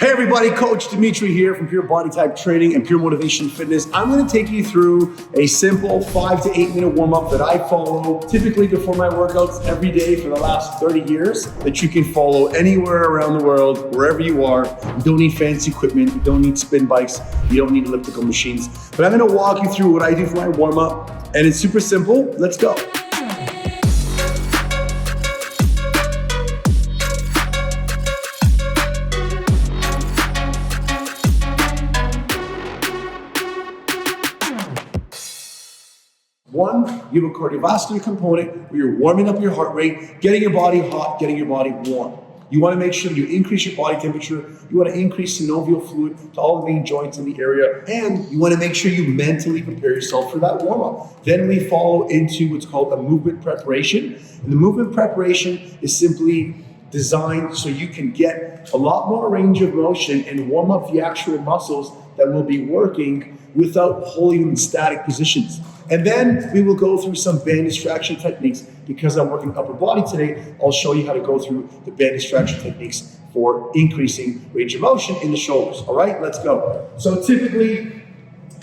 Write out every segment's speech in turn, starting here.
Hey everybody, Coach Dimitri here from Pure Body Type Training and Pure Motivation Fitness. I'm going to take you through a simple 5 to 8 minute warm-up that I follow typically before my workouts every day for the last 30 years that you can follow anywhere around the world, wherever you are. You don't need fancy equipment, you don't need spin bikes, you don't need elliptical machines. But I'm going to walk you through what I do for my warm-up, and it's super simple. Let's go. One, you have a cardiovascular component where you're warming up your heart rate, getting your body hot, getting your body warm. You want to make sure you increase your body temperature. You want to increase synovial fluid to all the main joints in the area. And you want to make sure you mentally prepare yourself for that warm-up. Then we follow into what's called a movement preparation. And the movement preparation is simply designed so you can get a lot more range of motion and warm up the actual muscles that will be working without holding them in static positions. And then we will go through some band distraction techniques. Because I'm working upper body today, I'll show you how to go through the band distraction techniques for increasing range of motion in the shoulders. All right, let's go. So typically,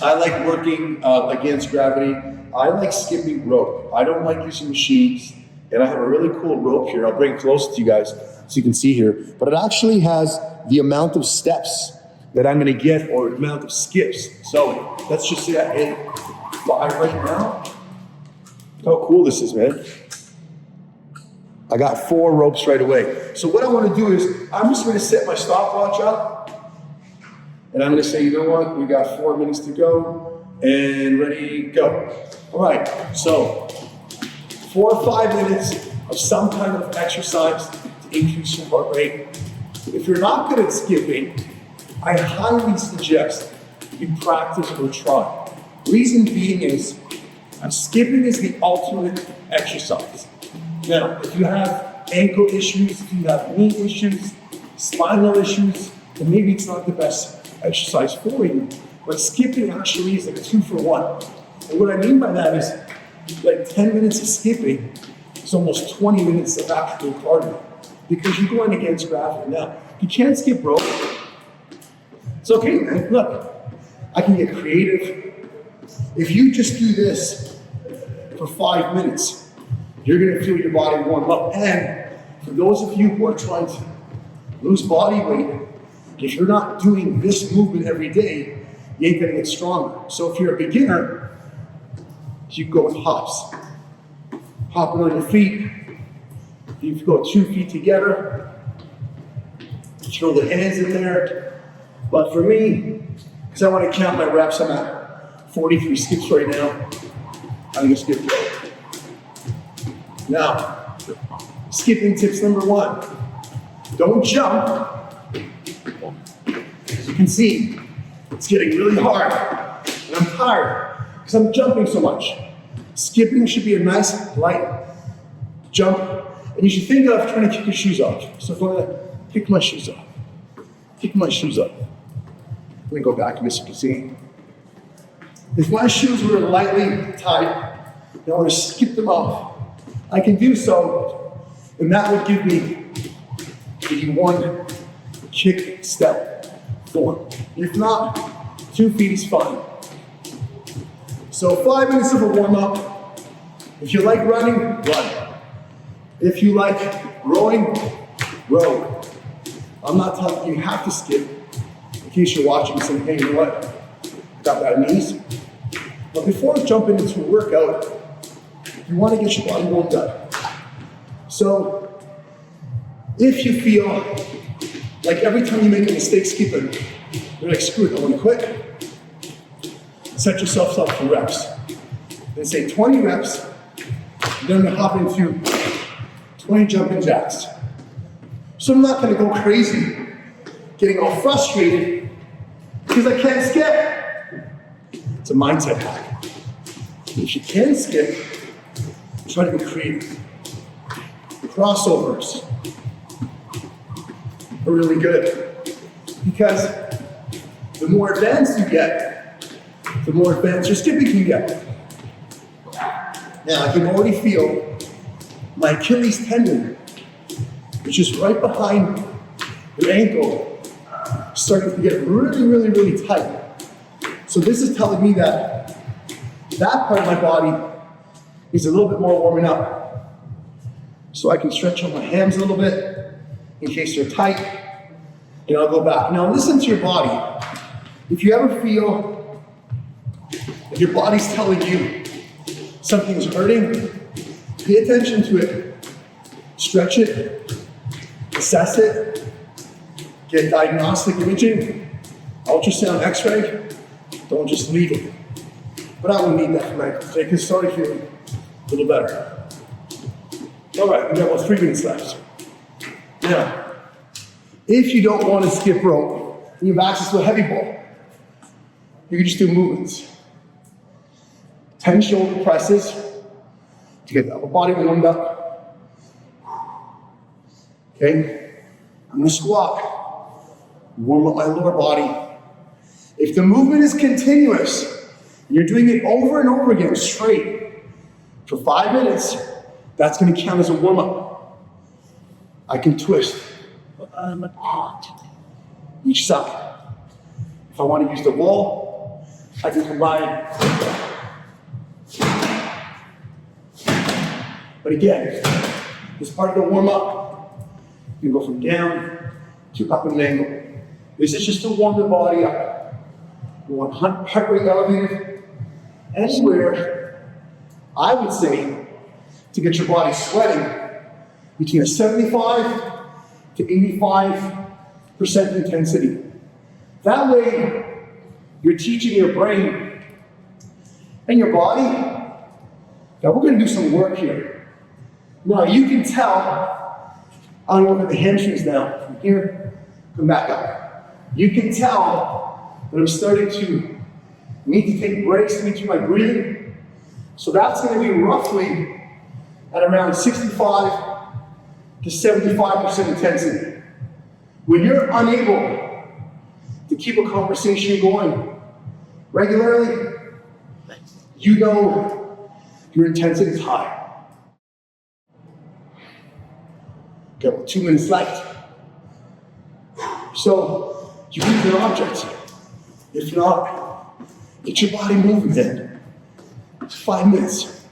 I like working against gravity. I like skipping rope. I don't like using machines. And I have a really cool rope here. I'll bring it close to you guys so you can see here. But it actually has the amount of steps that I'm going to get or the amount of skips. So let's just say I hit 5 right now. How cool this is, man. I got 4 ropes right away. So what I want to do is I'm just going to set my stopwatch up. And I'm going to say, you know what? We got 4 minutes to go. And ready, go. All right. So 4 or 5 minutes of some kind of exercise to increase your heart rate. If you're not good at skipping, I highly suggest you practice or try. Reason being is, skipping is the ultimate exercise. Now, if you have ankle issues, if you have knee issues, spinal issues, then maybe it's not the best exercise for you. But skipping actually is like a 2-for-1. And what I mean by that is, like 10 minutes of skipping is almost 20 minutes of actual cardio. Because you're going against gravity. Now, if you can't skip rope, it's okay, man. Look, I can get creative. If you just do this for 5 minutes, you're going to feel your body warm up. And for those of you who are trying to lose body weight, if you're not doing this movement every day, you ain't going to get stronger. So if you're a beginner, you go with hops. Hopping on your feet. You go 2 feet together. Throw the hands in there. But for me, because I want to count my reps, I'm at 43 skips right now. I'm going to skip rope. Now, skipping tips number 1. Don't jump. As you can see, it's getting really hard. And I'm tired because I'm jumping so much. Skipping should be a nice, light jump. And you should think of trying to kick your shoes off. So if I'm going to kick my shoes off. Kick my shoes off. Let me go back and you can see. If my shoes were lightly tied, and I want to skip them off, I can do so, and that would give me maybe 1 kick step forward. If not, 2 feet is fine. So 5 minutes of a warm-up. If you like running, run. If you like rowing, row. I'm not telling you have to skip. In case you're watching and saying, hey, you know what? I got bad knees. But before jumping into a workout, you want to get your body warmed up. So if you feel like every time you make a mistake skipping, you're like, screw it, I want to quit. Set yourself up for reps. Then say 20 reps, then I'm going to hop into 20 jumping jacks. So I'm not going to go crazy, getting all frustrated because I can't skip. It's a mindset hack. If you can skip, try to be creative. Crossovers are really good because the more advanced you get, the more advanced your skipping can get. Now I can already feel my Achilles tendon, which is right behind your ankle, starting to get really, really, really tight. So this is telling me that that part of my body is a little bit more warming up. So I can stretch out my hams a little bit in case they're tight, and I'll go back. Now listen to your body. If you ever feel that your body's telling you something's hurting, pay attention to it, stretch it, assess it, get diagnostic imaging, ultrasound, x-ray. Don't just leave it. But I won't need that for my today because start feeling a little better. All right, we got about 3 minutes left. Now, if you don't want to skip rope and you have access to a heavy ball, you can just do movements. 10 shoulder presses to get the upper body warmed up. Okay? I'm going to squat, warm up my lower body. If the movement is continuous, and you're doing it over and over again, straight, for 5 minutes, that's going to count as a warm-up. I can twist each side. If I want to use the wall, I can combine. But again, this part of the warm-up, you go from down to up in an angle. This is just to warm the body up. You want heart rate elevated anywhere, I would say, to get your body sweating between a 75 to 85% intensity. That way, you're teaching your brain and your body that we're going to do some work here. Now, you can tell, I'm going to look at the hamstrings now, from here, come back up. You can tell that I'm starting to need to take breaks into my breathing. So that's going to be roughly at around 65 to 75% intensity. When you're unable to keep a conversation going regularly, you know your intensity is high. Got about 2 minutes left. So you use an object. If not, get your body moving then. It's 5 minutes.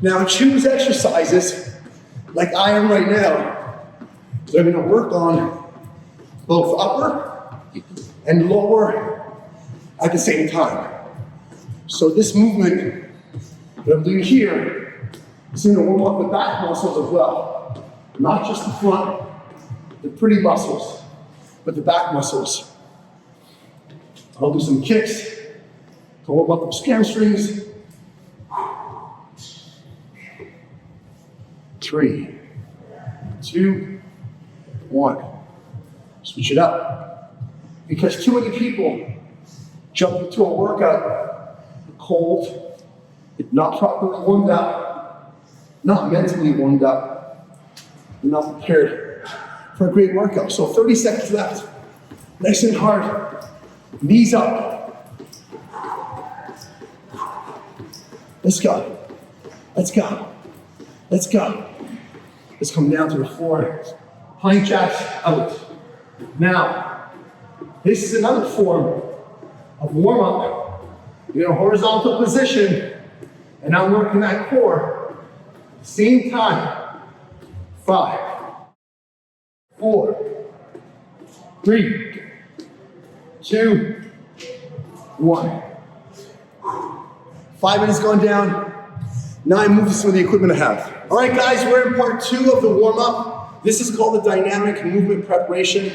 Now choose exercises like I am right now. So I'm going to work on both upper and lower at the same time. So this movement that I'm doing here is going to warm up the back muscles as well. Not just the front, the pretty muscles, but the back muscles. I'll do some kicks to warm up those hamstrings. 3, 2, 1. Switch it up. Because too many people jump into a workout cold, not properly warmed up, not mentally warmed up, not prepared for a great workout. So 30 seconds left. Nice and hard. Knees up. Let's go. Let's go. Let's go. Let's come down to the floor. Plank jacks out. Now, this is another form of warm-up. You're in a horizontal position, and I'm working that core. Same time. 5, 4, 3, 2, 1. 5 minutes going down. Now I move to some of the equipment I have. All right, guys, we're in part 2 of the warm-up. This is called the dynamic movement preparation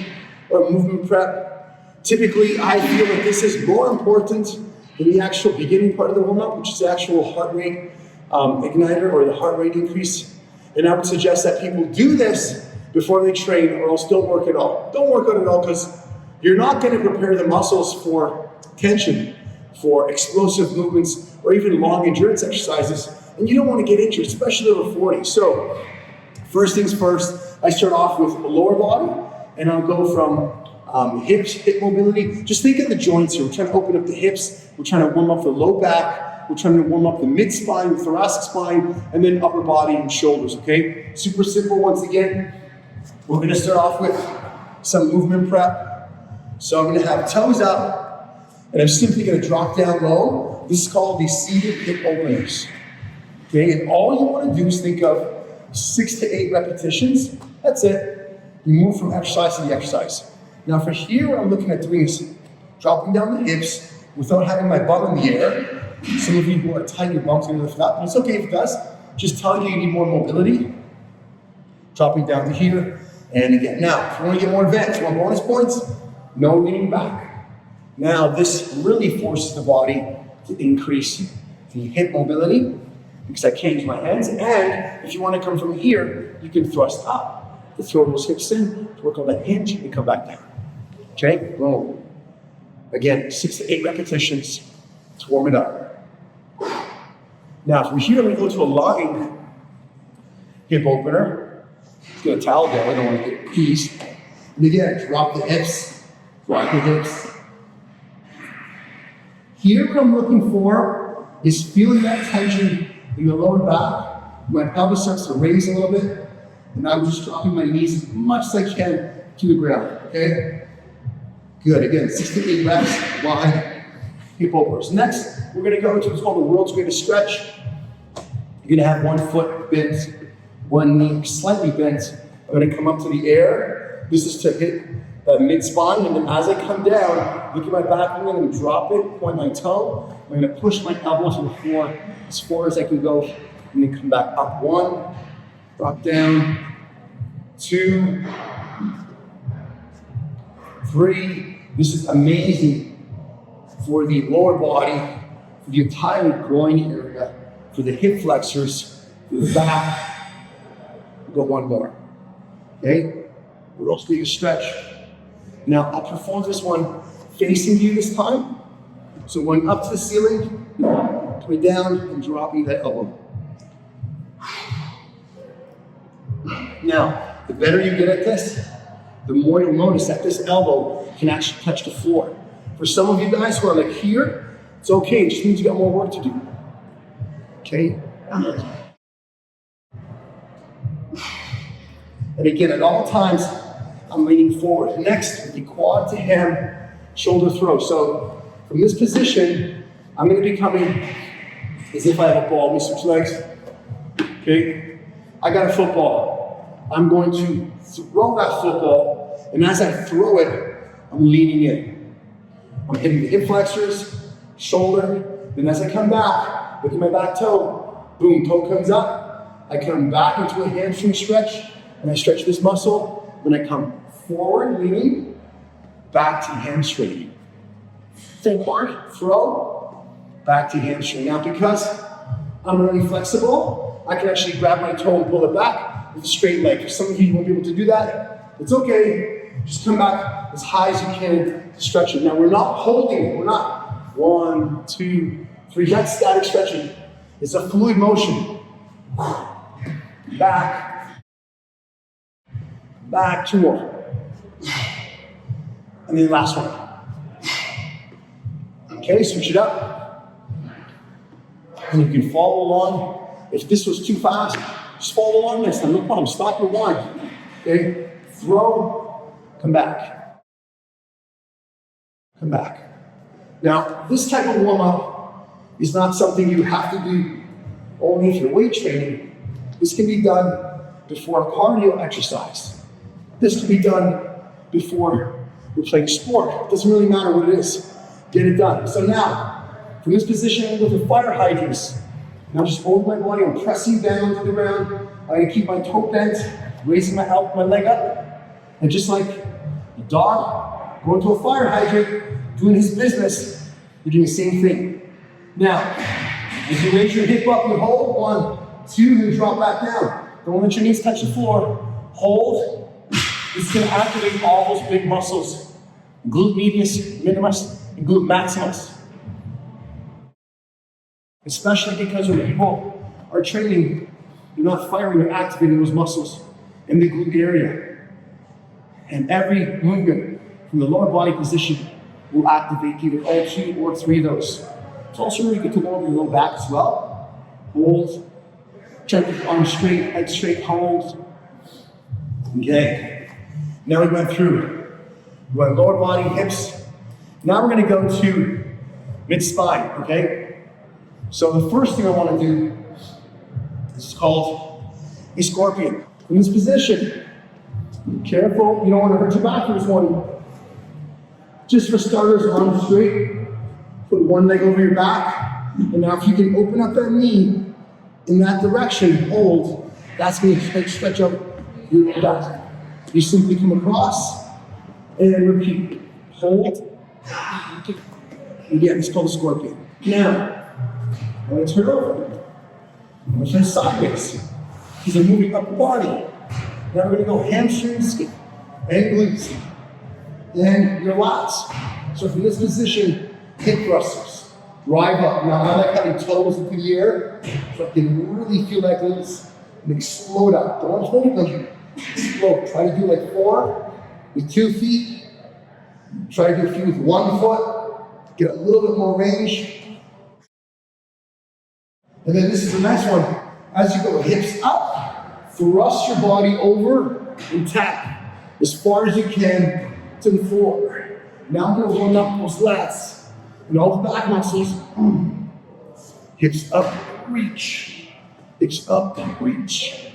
or movement prep. Typically, I feel that this is more important than the actual beginning part of the warm-up, which is the actual heart rate igniter or the heart rate increase. And I would suggest that people do this before they train, or else don't work at all. Don't work out at all, because you're not going to prepare the muscles for tension, for explosive movements, or even long endurance exercises. And you don't want to get injured, especially over 40. So first things first, I start off with the lower body, and I'll go from hip mobility. Just think of the joints here. We're trying to open up the hips. We're trying to warm up the low back. We're trying to warm up the mid-spine, the thoracic spine, and then upper body and shoulders, okay? Super simple once again. We're gonna start off with some movement prep. So I'm gonna have toes up, and I'm simply gonna drop down low. This is called the seated hip openers. Okay, and all you wanna do is think of 6 to 8 repetitions. That's it. You move from exercise to the exercise. Now for here, what I'm looking at doing is dropping down the hips without having my bum in the air. Some of you who are tight, your bum's gonna lift up, and it's okay if it does. Just telling you need more mobility. Dropping down to here, and again. Now, if you wanna get more advanced, you want bonus points? No leaning back. Now, this really forces the body to increase the hip mobility because I can't use my hands. And if you wanna come from here, you can thrust up to throw those hips in, to work on that hinge, and come back down. Okay, boom. Again, 6 to 8 repetitions to warm it up. Now, from here, I'm gonna go to a lying hip opener. Let's get a towel down, I don't wanna get peas. And again, drop the hips, drop the hips. Here, what I'm looking for is feeling that tension in the lower back. My pelvis starts to raise a little bit, and I'm just dropping my knees as much as I can to the ground, okay? Good, again, 6 to 8 reps, lying hip openers. Next, we're gonna go into what's called the world's greatest stretch. You're gonna have one foot bent, one knee slightly bent. I'm gonna come up to the air. This is to hit the mid-spine, and then as I come down, look at my back, I'm gonna drop it, point my toe. I'm gonna push my elbow to the floor as far as I can go, and then come back up. 1, drop down, 2, 3. This is amazing for the lower body, for the entire groin area, for the hip flexors, for the back. Go 1 more. Okay? We're also doing a stretch. Now I'll perform this one facing you this time. So going up to the ceiling, coming down and dropping that elbow. Now, the better you get at this, the more you'll notice that this elbow can actually touch the floor. For some of you guys who are like here, it's okay, it just means you got more work to do. Okay? And again, at all times, I'm leaning forward. Next, with the quad to ham, shoulder throw. So from this position, I'm gonna be coming as if I have a ball. Let me switch legs. Okay? I got a football. I'm going to throw that football, and as I throw it, I'm leaning in. I'm hitting the hip flexors, shoulder, then as I come back, look at my back toe, boom, toe comes up, I come back into a hamstring stretch, and I stretch this muscle, then I come forward, leaning, back to hamstring. Forward, throw, back to hamstring. Now because I'm really flexible, I can actually grab my toe and pull it back with a straight leg. For some of you won't be able to do that, it's okay. Just come back as high as you can to stretch it. Now we're not holding, we're not 1, 2, 3, that's static stretching. It's a fluid motion. Back, back, 2 more. And then last one. Okay, switch it up. And you can follow along. If this was too fast, just follow along this time, no problem. Stop, rewind. Okay, throw, come back. Come back. Now, this type of warm-up is not something you have to do only if you're weight training. This can be done before a cardio exercise. This can be done before you're playing sport. It doesn't really matter what it is. Get it done. So now, from this position, I'm going to go to fire hydrants. Now just hold my body, I'm pressing down to the ground. I'm going to keep my toe bent, raising my leg up. And just like a dog going to a fire hydrant, doing his business, you're doing the same thing. Now, as you raise your hip up, you hold, 1, 2, then drop back down. Don't let your knees touch the floor. Hold. This is going to activate all those big muscles. Glute medius, minimus, and glute maximus. Especially because when people are training, you're not firing, you're activating those muscles in the glute area. And every movement from the lower body position will activate either all 2 or 3 of those. It's also really good to lower your low back as well. Hold. Check the arms straight, head straight, hold. Okay. Now we went through. We went lower body, hips. Now we're gonna go to mid-spine, okay? So the first thing I wanna do is called a scorpion. In this position, careful, you don't wanna hurt your back for this one. Just for starters, arms straight. Put one leg over your back. And now if you can open up that knee in that direction, hold, that's gonna stretch out your back. You simply come across and repeat. Hold. Again, it's called a scorpion. Now, I'm gonna turn over. I'm gonna turn sideways. Because I'm moving up the body. Now we're gonna go hamstrings and glutes. And your lats. So from this position, hip thrusters. Drive up. Now I like having toes into the air. So I can really feel that glutes and explode up. Don't hold them. Explode. Try to do like 4 with 2 feet. Try to do a few with 1 foot. Get a little bit more range. And then this is the next one. As you go hips up, thrust your body over and tap as far as you can to the floor. Now I'm gonna warm up those lats and all the back muscles. Hips up, reach. Hips up, reach.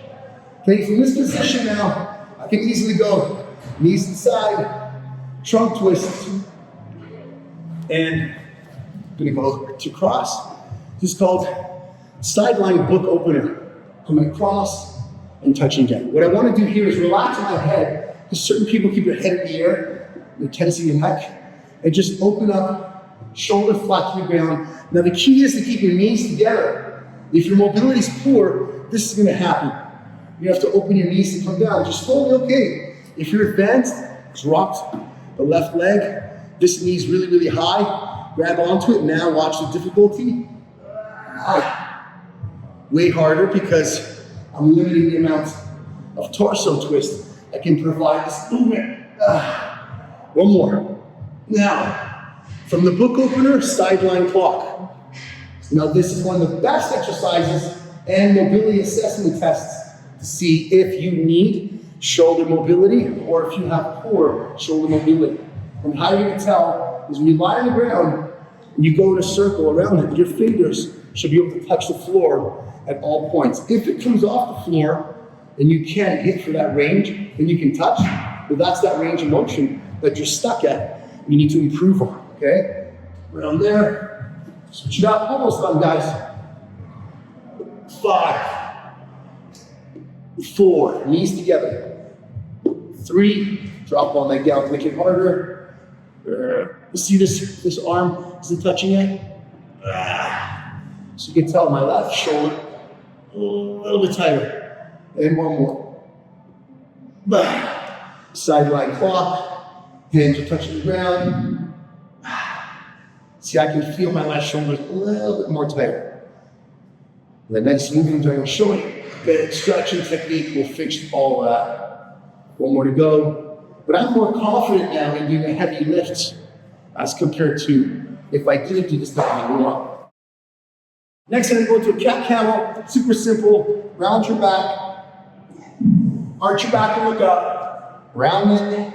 Okay, from this position now, I can easily go knees to the side, trunk twist, and I'm gonna go to cross. This is called sideline book opener. Coming across and touching down. What I want to do here is relax my head, because certain people keep their head in the air, their tendency in your neck, and just open up, shoulder flat to the ground. Now the key is to keep your knees together. If your mobility is poor, this is going to happen. You have to open your knees to come down. Just slowly, okay. If you're advanced, drop the left leg. This knee's really, really high. Grab onto it. Now watch the difficulty. Way harder because I'm limiting the amount of torso twist I can provide this movement. One more. Now, from the book opener, sideline clock. Now this is one of the best exercises and mobility assessment tests to see if you need shoulder mobility or if you have poor shoulder mobility. And how you're gonna tell is when you lie on the ground and you go in a circle around it, your fingers should be able to touch the floor at all points. If it comes off the floor and you can't hit for that range, then you can touch. Well, that's that range of motion that you're stuck at. You need to improve on, okay? Around there, switch it up, almost done, guys. 5, 4, knees together. 3, drop one leg down, make it harder. You see this arm isn't touching it? So you can tell my left shoulder a little bit tighter. And one more. Sideline clock. Hands are touching the ground. See, I can feel my left shoulder a little bit more tighter. The next movement I'm showing, the stretching technique will fix all of that. One more to go. But I'm more confident now in doing a heavy lift as compared to if I didn't do this technique wrong. Next, I'm going to go to a cat camel. Super simple. Round your back. Arch your back and look up. Round it.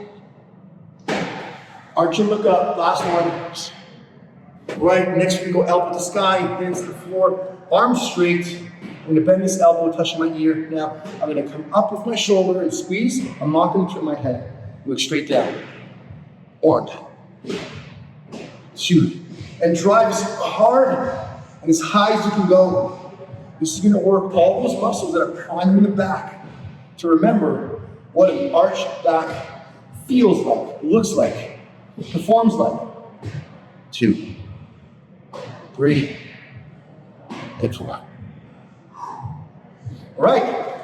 Arch and look up. Last one. Right. Next, we're going to go elbow to sky, hands to the floor. Arms straight. I'm going to bend this elbow, touching my ear. Now, I'm going to come up with my shoulder and squeeze. I'm not going to turn my head. Look straight down. 1, 2. And drive as hard and as high as you can go. This is going to work all those muscles that are priming the back to remember what an arched back feels like, looks like, performs like. 2, 3, and 4. All right,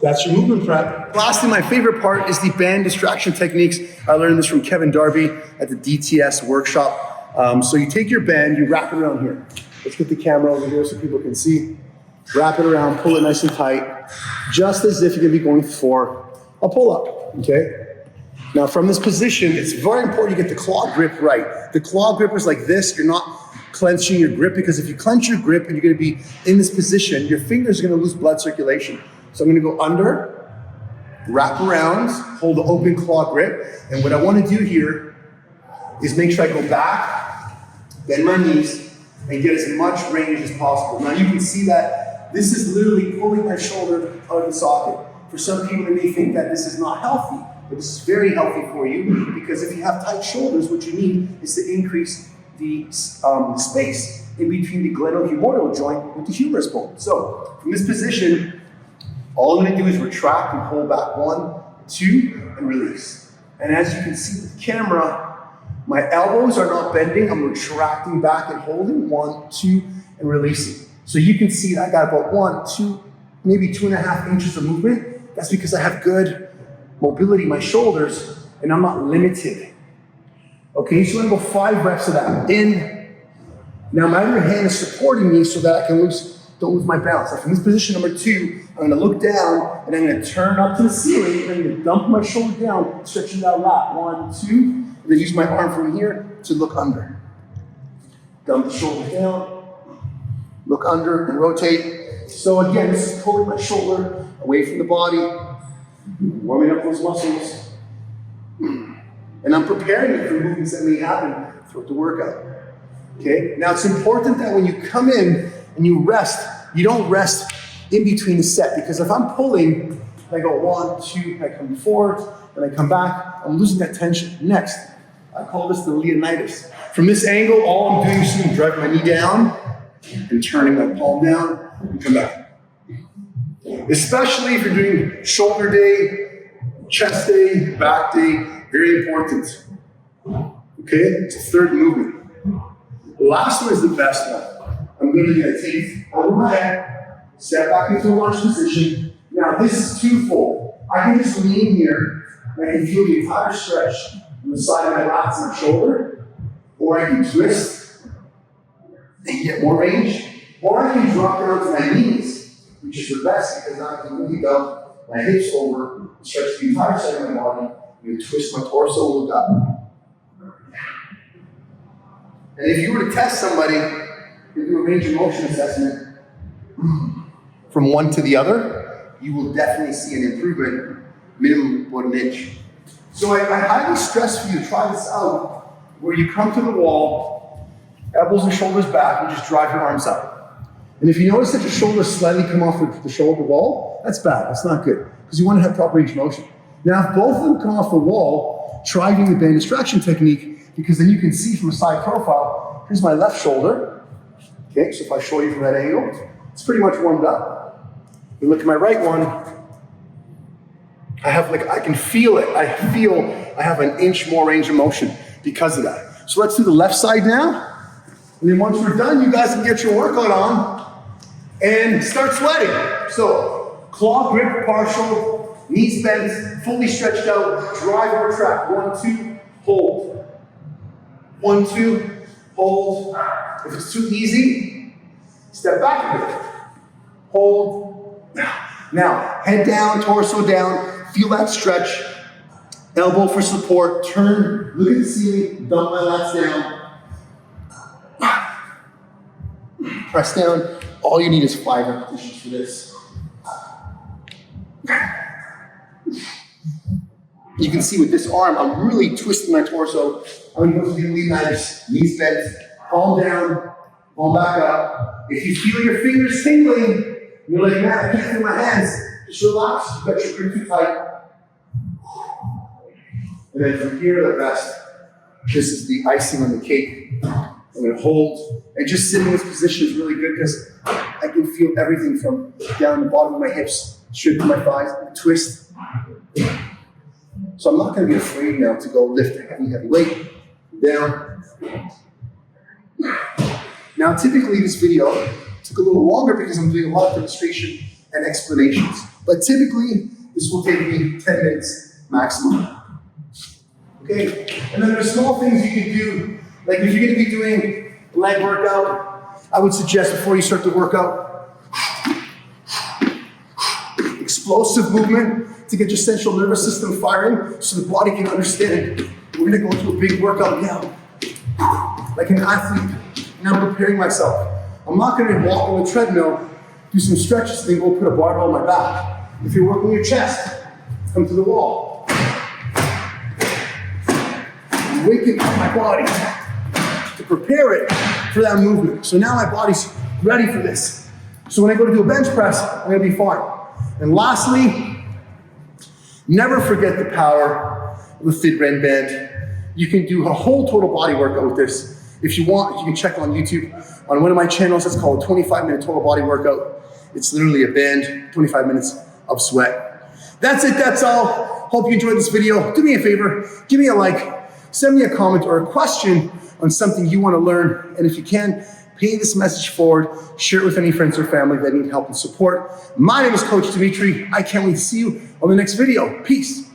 that's your movement prep. Lastly, my favorite part is the band distraction techniques. I learned this from Kevin Darby at the DTS workshop. So you take your band, you wrap it around here. Let's get the camera over here so people can see. Wrap it around, pull it nice and tight, just as if you're gonna be going for a pull-up, okay? Now from this position, it's very important you get the claw grip right. The claw grip is like this. You're not clenching your grip, because if you clench your grip and you're gonna be in this position, your fingers are gonna lose blood circulation. So I'm gonna go under wrap around, hold the open claw grip. And what I want to do here is make sure I go back, bend my knees, and get as much range as possible. Now you can see that this is literally pulling my shoulder out of the socket. For some people, they may think that this is not healthy, but this is very healthy for you, because if you have tight shoulders, what you need is to increase the space in between the glenohumeral joint with the humerus bone. So from this position, all I'm going to do is retract and pull back 1, 2, and release. And as you can see with the camera, my elbows are not bending. I'm retracting back and holding 1, 2, and releasing. So you can see that I got about 1, 2, maybe 2.5 inches of movement. That's because I have good mobility in my shoulders and I'm not limited. Okay, so I'm going to go 5 reps of that. In. Now my other hand is supporting me so that I can don't lose my balance. Now from this position, number 2, I'm going to look down and I'm going to turn up to the ceiling and I'm going to dump my shoulder down, stretching that lat. 1, 2, and then use my arm from here to look under. Dump the shoulder down, look under and rotate. So again, this is pulling my shoulder away from the body, warming up those muscles. And I'm preparing it for movements that may happen throughout the workout. Okay? Now it's important that when you come in and you rest, you don't rest in between the set, because if I'm pulling, and I go 1, 2, I come forward, and I come back, I'm losing that tension. Next, I call this the Leonidas. From this angle, all I'm doing is driving my knee down and turning my palm down and come back. Especially if you're doing shoulder day, chest day, back day, very important. Okay, it's a third movement. The last one is the best one. I'm literally going to take over my head, step back into a lunge position. Now this is twofold. I can just lean here and I can feel the entire stretch on the side of my lats and my shoulder, or I can twist and get more range, or I can drop down to my knees, which is the best because now I can really dump my hips over, stretch the entire side of my body, and twist my torso and look up. And if you were to test somebody, you do a range of motion assessment from one to the other, you will definitely see an improvement, minimum about 1 inch. So I highly stress for you to try this out, where you come to the wall, elbows and shoulders back, and just drive your arms out. And if you notice that your shoulders slightly come off the shoulder wall, that's bad, that's not good, because you want to have proper range of motion. Now if both of them come off the wall, try doing the band distraction technique, because then you can see from a side profile, here's my left shoulder. Okay, so if I show you from that angle, it's pretty much warmed up. You look at my right one, I can feel it. I feel I have 1 inch more range of motion because of that. So let's do the left side now. And then once we're done, you guys can get your workout on and start sweating. So claw grip partial, knees bent, fully stretched out, drive or retract. 1, 2, hold. 1, 2, hold. If it's too easy, step back a bit. Hold. Now, head down, torso down, feel that stretch. Elbow for support, turn, look at the ceiling, dump my lats down. Press down. All you need is 5 repetitions for this. You can see with this arm, I'm really twisting my torso. I'm going to go to the Leonidas, knees bent, palm down, palm back up. If you feel your fingers tingling, you're like, man, I can't feel my hands. Just relax. You got your grip too tight. And then from here, the rest. This is the icing on the cake. I'm going to hold. And just sitting in this position is really good because I can feel everything from down the bottom of my hips, straight to my thighs, twist. So I'm not going to be afraid now to go lift a heavy weight. Down. Now, typically this video took a little longer because I'm doing a lot of demonstration and explanations. But typically, this will take me 10 minutes maximum. Okay? And then there's small things you can do. Like if you're going to be doing a leg workout, I would suggest before you start the workout, explosive movement to get your central nervous system firing so the body can understand we're going to go into a big workout now. Like an athlete, now I'm preparing myself. I'm not going to walk on the treadmill, do some stretches, then go put a barbell on my back. If you're working your chest, come to the wall. Waking up my body to prepare it for that movement. So now my body's ready for this. So when I go to do a bench press, I'm gonna be fine. And lastly, never forget the power of the fit band band. You can do a whole total body workout with this. If you want, you can check on YouTube on one of my channels. It's called 25-minute total body workout. It's literally a band, 25 minutes of sweat. That's it, that's all. Hope you enjoyed this video. Do me a favor, give me a like, send me a comment or a question on something you want to learn. And if you can, pay this message forward, share it with any friends or family that need help and support. My name is Coach Dimitri. I can't wait to see you on the next video. Peace.